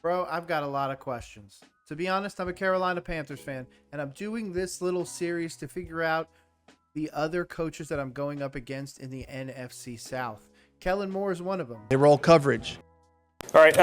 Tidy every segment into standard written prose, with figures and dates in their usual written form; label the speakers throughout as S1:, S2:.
S1: Bro, I've got a lot of questions. To be honest, I'm a Carolina Panthers fan, and I'm doing this little series to figure out the other coaches that I'm going up against in the NFC South. Kellen Moore is one of them.
S2: They roll coverage.
S3: All right,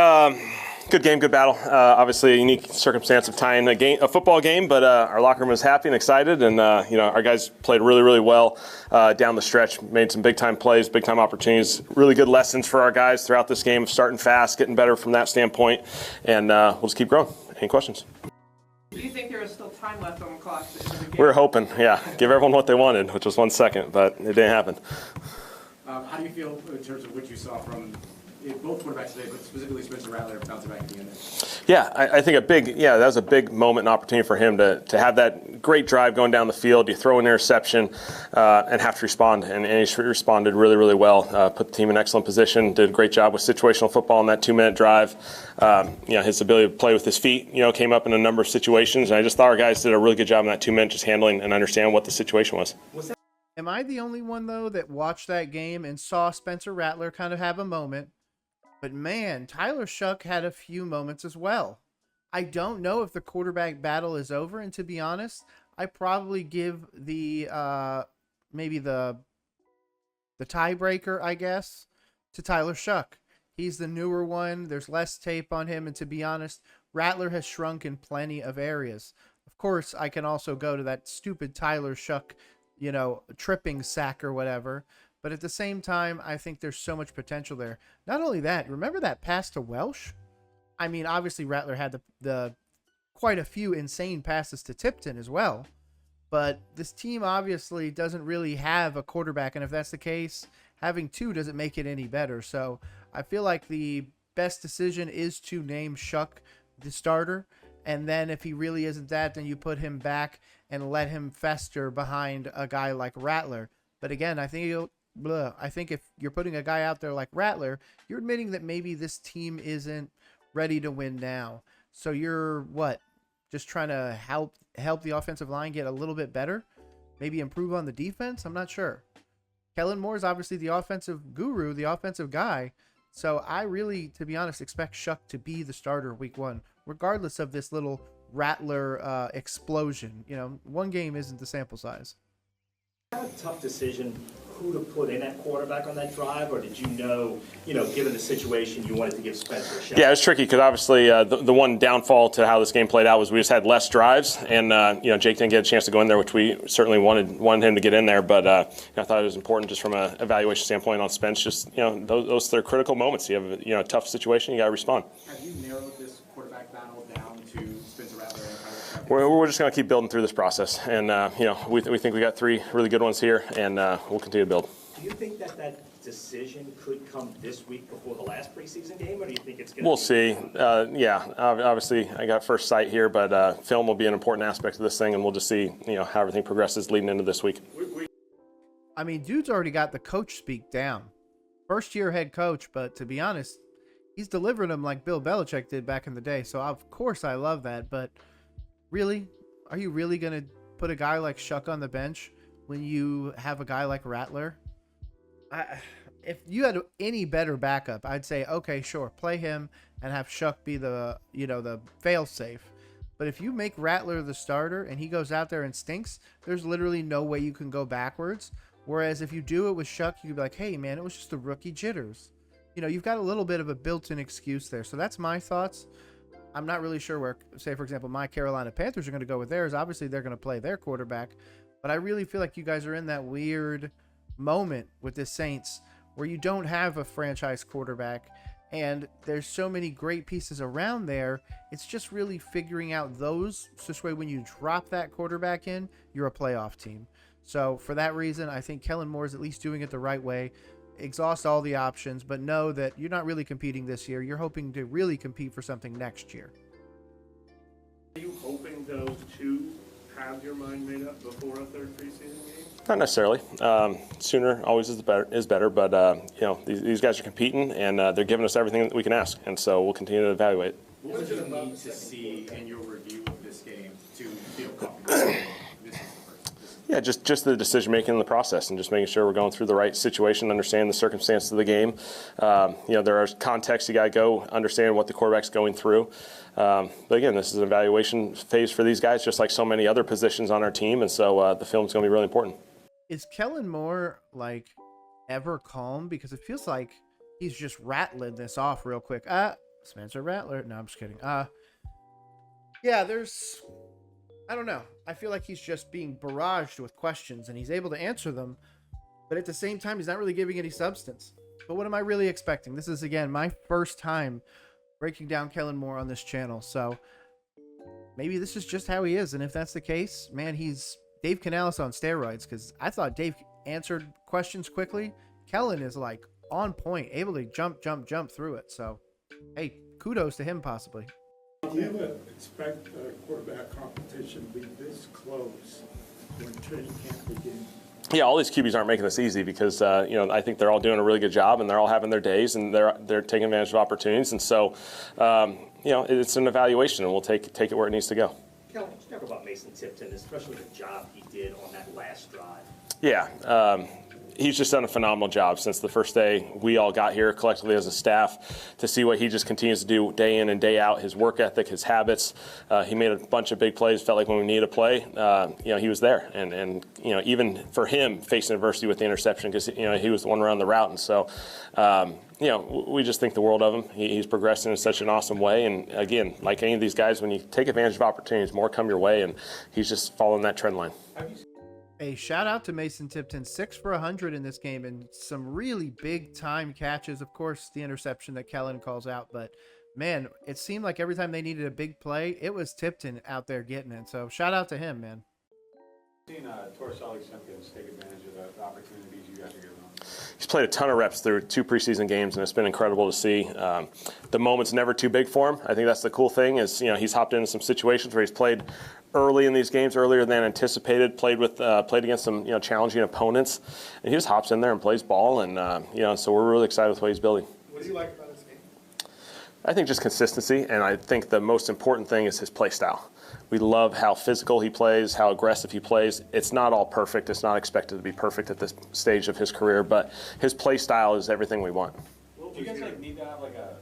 S3: good game, good battle. Obviously, a unique circumstance of tying a football game, but our locker room was happy and excited, and our guys played really, really well down the stretch. Made some big-time plays, big-time opportunities. Really good lessons for our guys throughout this game of starting fast, getting better from that standpoint, and we'll just keep growing. Any questions?
S4: Do you think there is still time left on the clock?
S3: We were hoping, yeah, give everyone what they wanted, which was 1 second, but it didn't happen.
S5: How do you feel in terms of what you saw from both quarterbacks today, but specifically Spencer Rattler bouncing back at the end there?
S3: Yeah, I think that was a big moment and opportunity for him to have that great drive going down the field. You throw an interception and have to respond, and he responded really, really well. Put the team in excellent position, did a great job with situational football in that 2-minute drive. His ability to play with his feet, came up in a number of situations, and I just thought our guys did a really good job in that 2 minutes just handling and understanding what the situation was.
S1: Am I the only one, though, that watched that game and saw Spencer Rattler kind of have a moment? But man, Tyler Shuck had a few moments as well. I don't know if the quarterback battle is over, and to be honest, I probably give the maybe the tiebreaker, I guess, to Tyler Shuck. He's the newer one. There's less tape on him, and to be honest, Rattler has shrunk in plenty of areas. Of course, I can also go to that stupid Tyler Shuck, tripping sack or whatever. But at the same time, I think there's so much potential there. Not only that, remember that pass to Welsh? I mean, obviously Rattler had the quite a few insane passes to Tipton as well. But this team obviously doesn't really have a quarterback, and if that's the case, having two doesn't make it any better. So I feel like the best decision is to name Shuck the starter, and then if he really isn't that, then you put him back and let him fester behind a guy like Rattler. But again, I think if you're putting a guy out there like Rattler, you're admitting that maybe this team isn't ready to win now. So you're just trying to help the offensive line get a little bit better, maybe improve on the defense. I'm not sure. Kellen Moore is obviously the offensive guru, the offensive guy. So I really, to be honest, expect Shuck to be the starter week 1, regardless of this little Rattler explosion. One game isn't the sample size.
S6: A tough decision who to put in at quarterback on that drive, or did you know, given the situation, you wanted to give Spencer a shot?
S3: Yeah, it was tricky because obviously the one downfall to how this game played out was we just had less drives, and Jake didn't get a chance to go in there, which we certainly wanted him to get in there. But I thought it was important just from an evaluation standpoint on Spence. Just those are critical moments. You have a tough situation, you got to respond.
S5: Have you narrowed this quarterback battle down to Spencer Rattler and Tyler Shuck?
S3: We're just going to keep building through this process, and we think we got 3 really good ones here, and we'll continue to build.
S6: Do you think that decision could come this week before the last preseason game, or do you think it's going to
S3: We'll see. Obviously, I got first sight here, but film will be an important aspect of this thing, and we'll just see how everything progresses leading into this week.
S1: I mean, dude's already got the coach speak down. First-year head coach, but to be honest, he's delivering them like Bill Belichick did back in the day. So, of course, I love that. But really? Are you really going to put a guy like Shuck on the bench when you have a guy like Rattler? If you had any better backup, I'd say, okay, sure, play him and have Shuck be the fail-safe. But if you make Rattler the starter and he goes out there and stinks, there's literally no way you can go backwards. Whereas if you do it with Shuck, you could be like, hey, man, it was just the rookie jitters. You've got a little bit of a built-in excuse there. So that's my thoughts. I'm not really sure where, say, for example, my Carolina Panthers are going to go with theirs. Obviously, they're going to play their quarterback. But I really feel like you guys are in that weird moment with the Saints where you don't have a franchise quarterback and there's so many great pieces around there. It's just really figuring out those, so this way when you drop that quarterback in, you're a playoff team. So for that reason, I think Kellen Moore is at least doing it the right way. Exhaust all the options, but know that you're not really competing this year. You're hoping to really compete for something next year.
S7: Are you hoping, though, to have your mind made up before a third preseason game?
S3: Not necessarily. Sooner always is better, but these guys are competing, and they're giving us everything that we can ask, and so we'll continue to evaluate.
S5: What would you need to see in your review of this game to feel comfortable? This is the first.
S3: Yeah, just the decision making in the process, and just making sure we're going through the right situation, understanding the circumstances of the game. There are contexts you got to go understand what the quarterback's going through. But again, this is an evaluation phase for these guys, just like so many other positions on our team, and so the film's going to be really important.
S1: Is Kellen Moore like ever calm? Because it feels like he's just rattling this off real quick. Spencer Rattler. No, I'm just kidding. Yeah, I don't know. I feel like he's just being barraged with questions, and he's able to answer them, but at the same time, he's not really giving any substance. But what am I really expecting? This is, again, my first time breaking down Kellen Moore on this channel, so maybe this is just how he is, and if that's the case, man, he's Dave Canales on steroids, because I thought Dave answered questions quickly. Kellen is, like, on point, able to jump through it, so, hey, kudos to him, possibly.
S2: Do you ever expect quarterback competition to be this close when training camp begins?
S3: Yeah, all these QBs aren't making this easy because I think they're all doing a really good job, and they're all having their days, and they're taking advantage of opportunities, and so it's an evaluation, and we'll take it where it needs to go.
S6: Kellen, can you talk about Mason Tipton, especially the job he did on that last drive?
S3: Yeah. He's just done a phenomenal job since the first day we all got here collectively as a staff to see what he just continues to do day in and day out, his work ethic, his habits. He made a bunch of big plays, felt like when we needed a play, he was there. And even for him, facing adversity with the interception because, he was the one around the route. And so, we just think the world of him. He's progressing in such an awesome way. And, again, like any of these guys, when you take advantage of opportunities, more come your way, and he's just following that trend line.
S1: A shout out to Mason Tipton, 6 for 100 in this game, and some really big time catches. Of course, the interception that Kellen calls out, but man, it seemed like every time they needed a big play, it was Tipton out there getting it. So shout out to him, man.
S8: Seen Torres Simpkins take advantage of the opportunities you guys are giving him.
S3: He's played a ton of reps through 2 preseason games, and it's been incredible to see. The moment's never too big for him. I think that's the cool thing is, he's hopped into some situations where he's played early in these games, earlier than anticipated, played against some challenging opponents, and he just hops in there and plays ball, and so we're really excited with what he's building.
S2: What do you like about his game?
S3: I think just consistency, and I think the most important thing is his play style. We love how physical he plays, how aggressive he plays. It's not all perfect. It's not expected to be perfect at this stage of his career, but his play style is everything we want.
S8: Do you guys need to have like a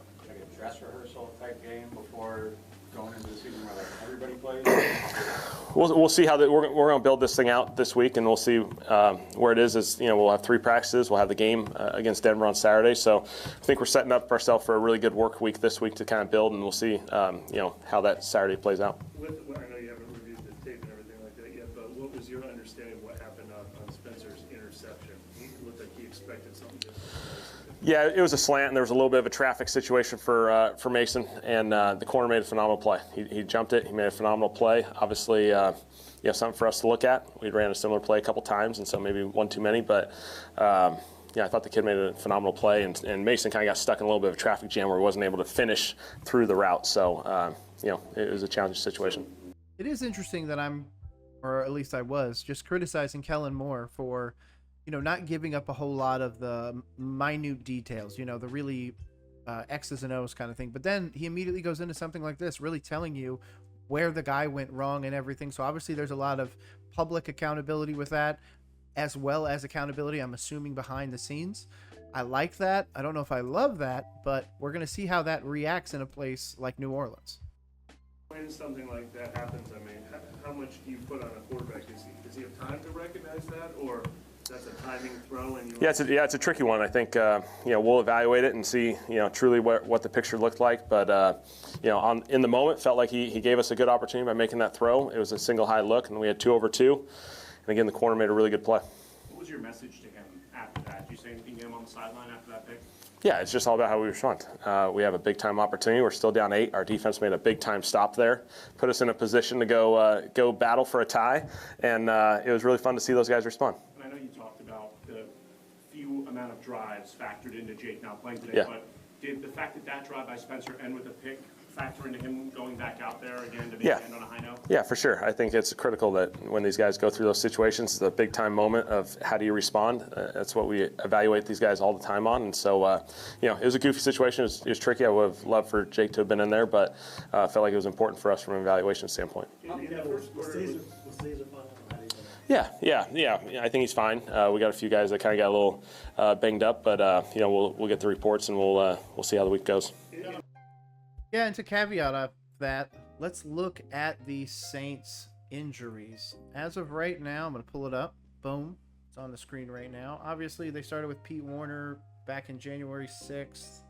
S8: dress rehearsal type game before going into the season where everybody plays?
S3: We'll see how we're going to build this thing out this week, and we'll see where it is. We'll have 3 practices. We'll have the game against Denver on Saturday. So I think we're setting up ourselves for a really good work week this week to kind of build, and we'll see how that Saturday plays out.
S7: I know you haven't reviewed the tape and everything like that yet, but what was your understanding of what happened on Spencer's interception? He looked like he expected something different.
S3: Yeah, it was a slant, and there was a little bit of a traffic situation for Mason, and the corner made a phenomenal play. He jumped it. He made a phenomenal play. Obviously, something for us to look at. We ran a similar play a couple times, and so maybe one too many, but I thought the kid made a phenomenal play, and Mason kind of got stuck in a little bit of a traffic jam where he wasn't able to finish through the route. So, it was a challenging situation.
S1: It is interesting that or at least I was, just criticizing Kellen Moore for not giving up a whole lot of the minute details, the really X's and O's kind of thing. But then he immediately goes into something like this, really telling you where the guy went wrong and everything. So obviously there's a lot of public accountability with that, as well as accountability, I'm assuming, behind the scenes. I like that. I don't know if I love that, but we're going to see how that reacts in a place like New Orleans.
S7: When something like that happens, I mean, how much do you put on a quarterback? Does he have time to recognize that, or that's a timing throw? And
S3: it's a tricky one. I think we'll evaluate it and see truly what the picture looked like. But in the moment, felt like he gave us a good opportunity by making that throw. It was a single high look, and we had 2 over 2. And again, the corner made a really good play.
S5: What was your message to him after that? Did you say anything to him on the sideline after that pick?
S3: Yeah, it's just all about how we respond. We have a big-time opportunity. We're still down 8. Our defense made a big-time stop there, put us in a position to go battle for a tie, and it was really fun to see those guys respond.
S5: And I know you talked about the few amount of drives factored into Jake not playing today,
S3: Yeah.
S5: but did the fact that drive by Spencer end with a pick factor into him going back out there again to maybe end on a high note?
S3: Yeah, for sure. I think it's critical that when these guys go through those situations, it's a big time moment of how do you respond. That's what we evaluate these guys all the time on. And so, it was a goofy situation. It was tricky. I would have loved for Jake to have been in there, but I felt like it was important for us from an evaluation standpoint. Yeah. I think he's fine. We got a few guys that kind of got a little banged up, but we'll get the reports and we'll see how the week goes.
S1: Yeah, and to caveat of that, let's look at the Saints injuries. As of right now, I'm going to pull it up. Boom. It's on the screen right now. Obviously, they started with Pete Warner back in January 6th.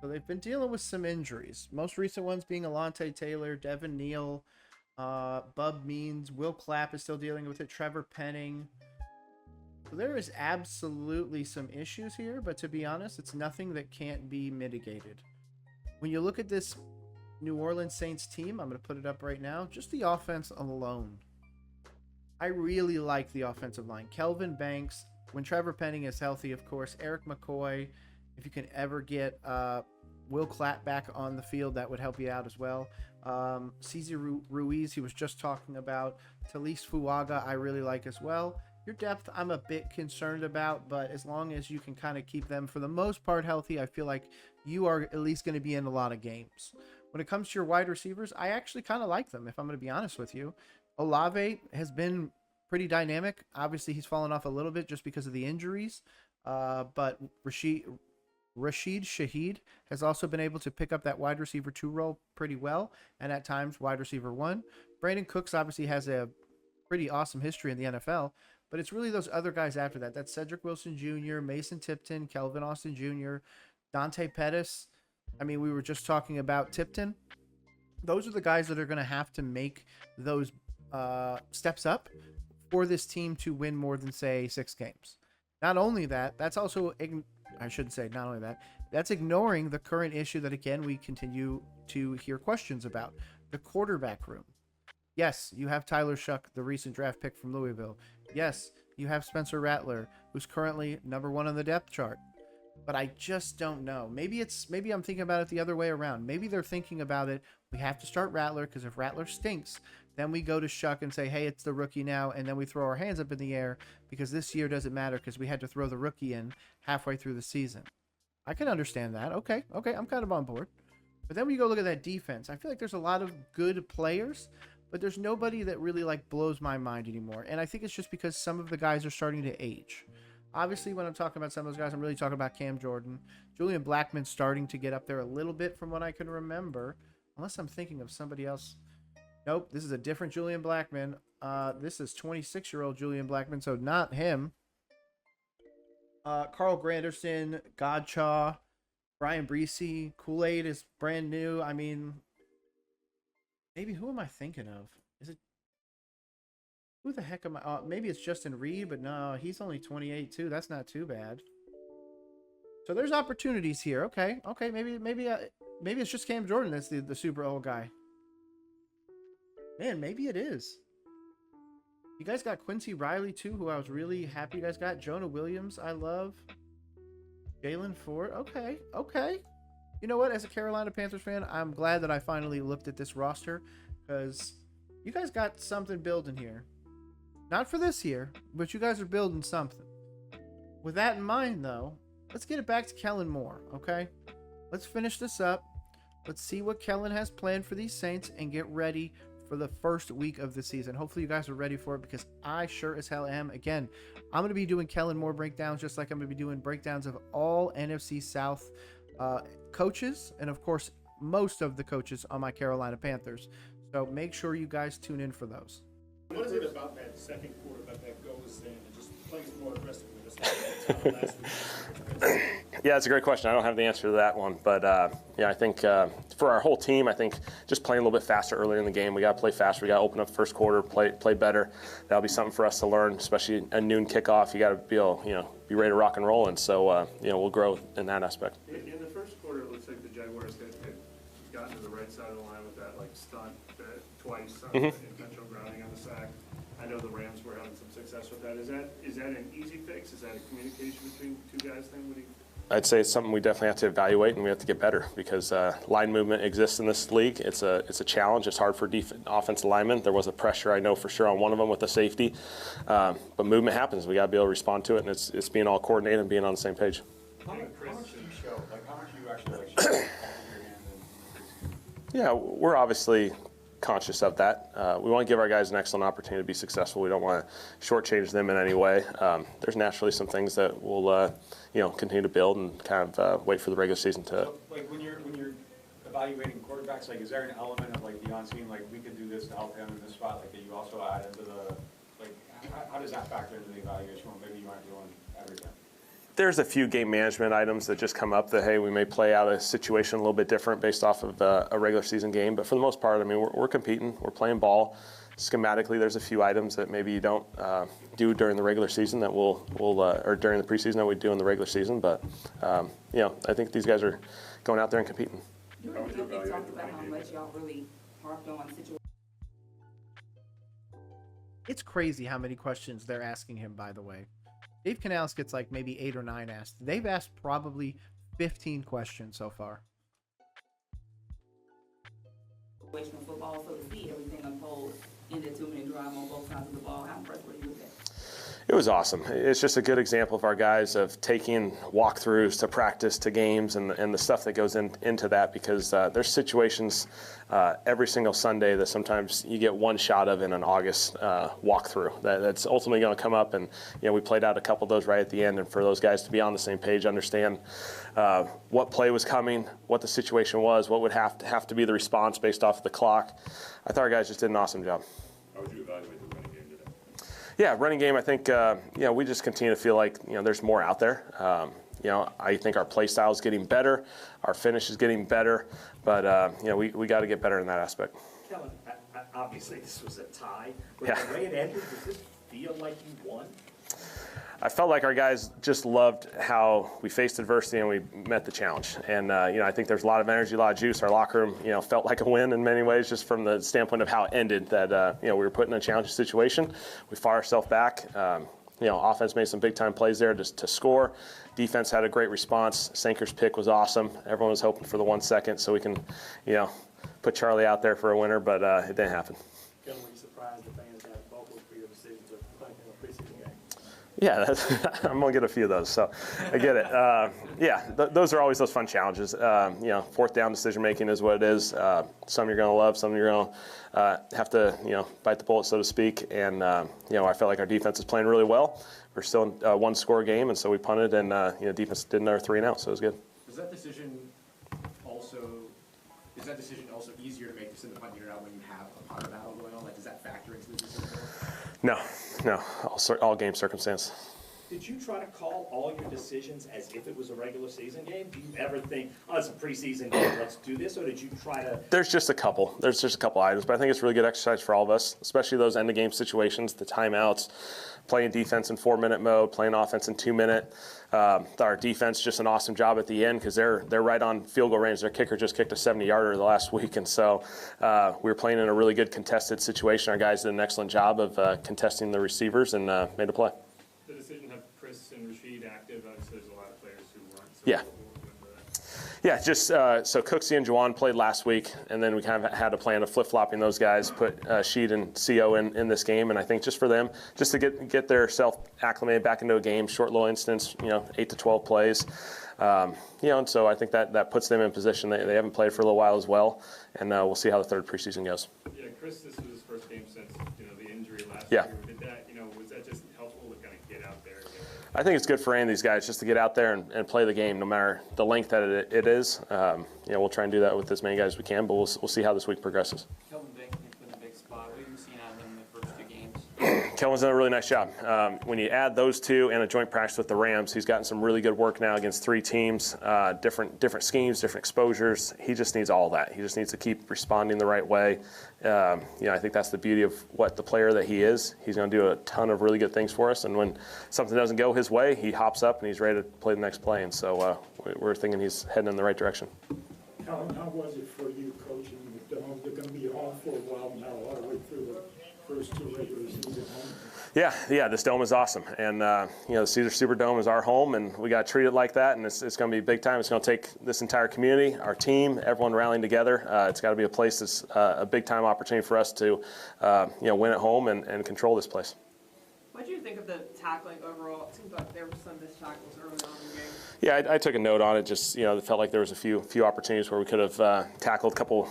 S1: So they've been dealing with some injuries. Most recent ones being Alontae Taylor, Devin Neal, Bub Means, Will Clapp is still dealing with it, Trevor Penning. So there is absolutely some issues here, but to be honest, it's nothing that can't be mitigated. When you look at this New Orleans Saints team, I'm going to put it up right now, just the offense alone. I really like the offensive line. Kelvin Banks, when Trevor Penning is healthy, of course, Eric McCoy. If you can ever get Will Clapp back on the field, that would help you out as well. Cesar Ruiz, he was just talking about. Talise Fuaga, I really like as well. Your depth, I'm a bit concerned about, but as long as you can kind of keep them, for the most part, healthy, I feel like you are at least going to be in a lot of games. When it comes to your wide receivers, I actually kind of like them, if I'm going to be honest with you. Olave has been pretty dynamic. Obviously, he's fallen off a little bit just because of the injuries, but Rashid Shaheed has also been able to pick up that wide receiver 2 role pretty well, and at times wide receiver 1. Brandon Cooks obviously has a pretty awesome history in the NFL, but it's really those other guys after that. That's Cedric Wilson Jr., Mason Tipton, Kelvin Austin Jr., Dante Pettis. I mean, we were just talking about Tipton. Those are the guys that are going to have to make those steps up for this team to win more than, say, 6 games. Not only that, that's also... I shouldn't say not only that. That's ignoring the current issue that, again, we continue to hear questions about. The quarterback room. Yes, you have Tyler Shuck, the recent draft pick from Louisville. Yes, you have Spencer Rattler, who's currently number 1 on the depth chart. But I just don't know. Maybe I'm thinking about it the other way around. Maybe they're thinking about it, we have to start Rattler, because if Rattler stinks, then we go to Shuck and say, hey, it's the rookie now, and then we throw our hands up in the air because this year doesn't matter because we had to throw the rookie in halfway through the season. I can understand that. Okay, I'm kind of on board. But then when you go look at that defense, I feel like there's a lot of good players, but there's nobody that really blows my mind anymore. And I think it's just because some of the guys are starting to age. Obviously, when I'm talking about some of those guys, I'm really talking about Cam Jordan. Julian Blackman's starting to get up there a little bit from what I can remember, unless I'm thinking of somebody else. Nope, this is a different Julian Blackman. This is 26-year-old Julian Blackman, so not him. Carl Granderson, Godchaw, Brian Breesy, Kool-Aid is brand new. I mean, maybe who am I thinking of? Is it... Who the heck am I... maybe it's Justin Reed, but no, he's only 28 too. That's not too bad. So there's opportunities here. Okay, maybe it's just Cam Jordan that's the super old guy. Man, maybe it is. You guys got Quincy Riley too, who I was really happy you guys got. Jonah Williams, I love. Jalen Ford. Okay. You know what? As a Carolina Panthers fan, I'm glad that I finally looked at this roster, because you guys got something building here. Not for this year, but you guys are building something. With that in mind, though, let's get it back to Kellen Moore, okay? Let's finish this up. Let's see what Kellen has planned for these Saints and get ready for the first week of the season. Hopefully you guys are ready for it, because I sure as hell am. Again, I'm going to be doing Kellen Moore breakdowns, just like I'm going to be doing breakdowns of all NFC South coaches, and of course, most of the coaches on my Carolina Panthers. So make sure you guys tune in for those.
S2: What is it about that second quarterback that goes in and just plays more aggressively? That's like last week.
S3: Yeah, it's a great question. I don't have the answer to that one, but I think for our whole team, I think just playing a little bit faster earlier in the game. We got to play faster. We got to open up the first quarter, play better. That'll be something for us to learn, especially a noon kickoff. You got to be able, be ready to rock and roll, and so we'll grow in that aspect.
S7: In the first quarter, it looks like the Jaguars had gotten to the right side of the line with that stunt twice on intentional grounding on the sack. I know the Rams were having some success with that. Is that an easy fix? Is that a communication between two guys thing?
S3: I'd say it's something we definitely have to evaluate, and we have to get better, because line movement exists in this league. It's a challenge. It's hard for offensive linemen. There was a pressure, I know for sure, on one of them with the safety. But movement happens. We got to be able to respond to it, and it's being all coordinated and being on the same page.
S8: How much do you show? How much do you actually show your hand in?
S3: Yeah, we're obviously conscious of that. We want to give our guys an excellent opportunity to be successful. We don't want to shortchange them in any way. There's naturally some things that we'll continue to build and kind of wait for the regular season to.
S8: So, like when you're evaluating quarterbacks, like is there an element of like beyond seeing like we could do this to help him in this spot, like that you also add into the like how does that factor into the evaluation when maybe you aren't doing everything?
S3: There's a few game management items that just come up that, hey, we may play out a situation a little bit different based off of a regular season game. But for the most part, I mean, we're competing, we're playing ball. Schematically, there's a few items that maybe you don't do during the regular season that we'll or during the preseason that we do in the regular season. But, I think these guys are going out there and competing.
S9: You already talked about how much y'all really harped on situations.
S1: It's crazy how many questions they're asking him, by the way. Dave Canales gets like maybe 8 or 9 asked. They've asked probably 15 questions so far.
S9: Situational football, so to see everything unfold in the 2-minute drive on both sides of the ball, how impressed were you with that?
S3: It was awesome. It's just a good example of our guys of taking walkthroughs to practice to games and the stuff that goes into that, because there's situations every single Sunday that sometimes you get one shot of in an August walkthrough that's ultimately going to come up. And we played out a couple of those right at the end, and for those guys to be on the same page, understand what play was coming, what the situation was, what would have to be the response based off of the clock. I thought our guys just did an awesome job.
S7: How would you evaluate the running game today?
S3: Yeah, running game, I think, we just continue to feel like, there's more out there. I think our play style is getting better. Our finish is getting better. But, we got to get better in that aspect.
S6: Kellen, obviously this was a tie, but
S3: Yeah.
S6: the way it ended, does this feel like you won?
S3: I felt like our guys just loved how we faced adversity and we met the challenge. And, I think there's a lot of energy, a lot of juice. Our locker room, felt like a win in many ways, just from the standpoint of how it ended, that, we were put in a challenging situation. We fought ourselves back. Offense made some big-time plays there just to score. Defense had a great response. Sanker's pick was awesome. Everyone was hoping for the 1 second so we can, put Charlie out there for a winner, but it didn't happen.
S10: Kellen, were you surprised the fans got vocal for your decision to play in a preseason game?
S3: Yeah, I'm going to get a few of those, so I get it. Those are always those fun challenges. Fourth down decision-making is what it is. Some you're going to love, some you're going to have to, bite the bullet, so to speak. And, I felt like our defense is playing really well. We're still in a one-score game, and so we punted, and, defense did another 3 and out, so it was good.
S5: Is that decision also easier to make this in the punt unit out when you have a punter battle going on? Like, does that factor into the decision?
S3: No, all game circumstance.
S6: Did you try to call all your decisions as if it was a regular season game? Do you ever think, oh, it's a preseason game, let's do this? Or did you try to?
S3: There's just a couple items, but I think it's really good exercise for all of us, especially those end-of-game situations, the timeouts, playing defense in 4-minute mode, playing offense in 2-minute. Our defense just an awesome job at the end because they're right on field goal range. Their kicker just kicked a 70-yarder the last week, and so we were playing in a really good contested situation. Our guys did an excellent job of contesting the receivers and made a play.
S7: The decision to have Chris and Rashid active, obviously there's a lot of players who weren't. So
S3: Yeah.
S7: what went into that?
S3: Yeah, just so Cooksey and Juwan played last week, and then we kind of had a plan of flip-flopping those guys, put Sheed and CO in this game, and I think just for them, just to get their self acclimated back into a game, short little instance, 8 to 12 plays, and so I think that puts them in position. They haven't played for a little while as well, and we'll see how the third preseason goes.
S7: Yeah, Chris, this was his first game since the injury last
S3: Yeah.
S7: year. Did that was that just helpful to kind of get out there?
S3: I think it's good for any of these guys just to get out there and play the game, no matter the length that it is. We'll try and do that with as many guys as we can, but we'll see how this week progresses.
S11: Kellen in a big spot. What have you seen out of him in the first 2 games?
S3: Kellen's done a really nice job. When you add those two and a joint practice with the Rams, he's gotten some really good work now against 3 teams, different schemes, different exposures. He just needs all that. He just needs to keep responding the right way. I think that's the beauty of what the player that he is. He's going to do a ton of really good things for us, and when something doesn't go his way, he hops up and he's ready to play the next play. And so we're thinking he's heading in the right direction.
S2: Kellen, how was it for you coaching the Dome? They're going to be home for a while now, all the way through the first 2 regular season home.
S3: Yeah, this dome is awesome, and the Caesar Superdome is our home, and we got to treat it like that. And it's going to be big time. It's going to take this entire community, our team, everyone rallying together. It's got to be a place that's a big time opportunity for us to, win at home and control this place.
S4: What do you think of the tackling overall? It seems like there were some missed tackles early on in the game.
S3: Yeah, I took a note on it. Just it felt like there was a few opportunities where we could have tackled a couple,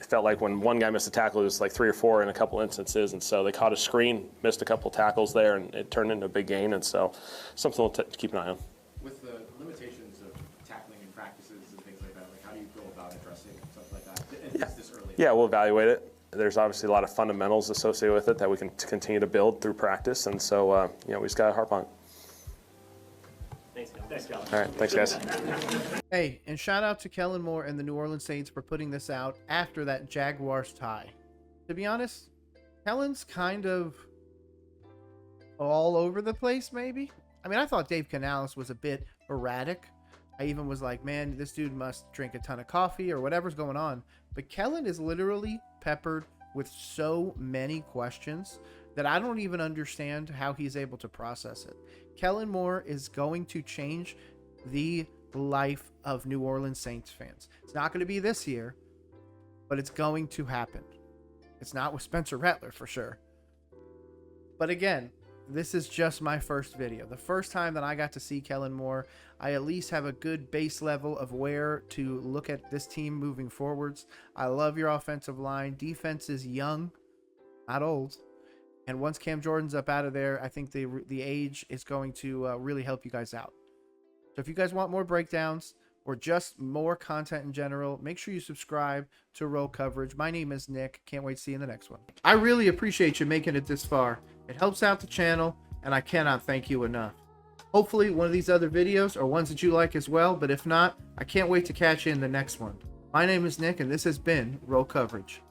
S3: it felt like when one guy missed a tackle, it was like 3 or 4 in a couple instances. And so they caught a screen, missed a couple tackles there, and it turned into a big gain. And so something to keep an eye on.
S5: With the limitations of tackling in practices and things like that, like how do you go about addressing something like that? And this early?
S3: Yeah, we'll evaluate it. There's obviously a lot of fundamentals associated with it that we can continue to build through practice. And so, we just got to harp on it.
S6: Thanks, Kellen.
S3: All right, thanks, guys.
S1: Hey, and shout out to Kellen Moore and the New Orleans Saints for putting this out after that Jaguars tie. To be honest, Kellen's kind of all over the place, maybe. I mean, I thought Dave Canales was a bit erratic. I even was like, man, this dude must drink a ton of coffee or whatever's going on. But Kellen is literally peppered with so many questions that I don't even understand how he's able to process it. Kellen Moore is going to change the life of New Orleans Saints fans. It's not going to be this year, but it's going to happen. It's not with Spencer Rattler for sure. But again, this is just my first video. The first time that I got to see Kellen Moore, I at least have a good base level of where to look at this team moving forwards. I love your offensive line. Defense is young, not old. And once Cam Jordan's up out of there, I think the age is going to really help you guys out. So if you guys want more breakdowns or just more content in general, make sure you subscribe to Roll Coverage. My name is Nick. Can't wait to see you in the next one. I really appreciate you making it this far. It helps out the channel, and I cannot thank you enough. Hopefully one of these other videos are ones that you like as well, but if not, I can't wait to catch you in the next one. My name is Nick, and this has been Roll Coverage.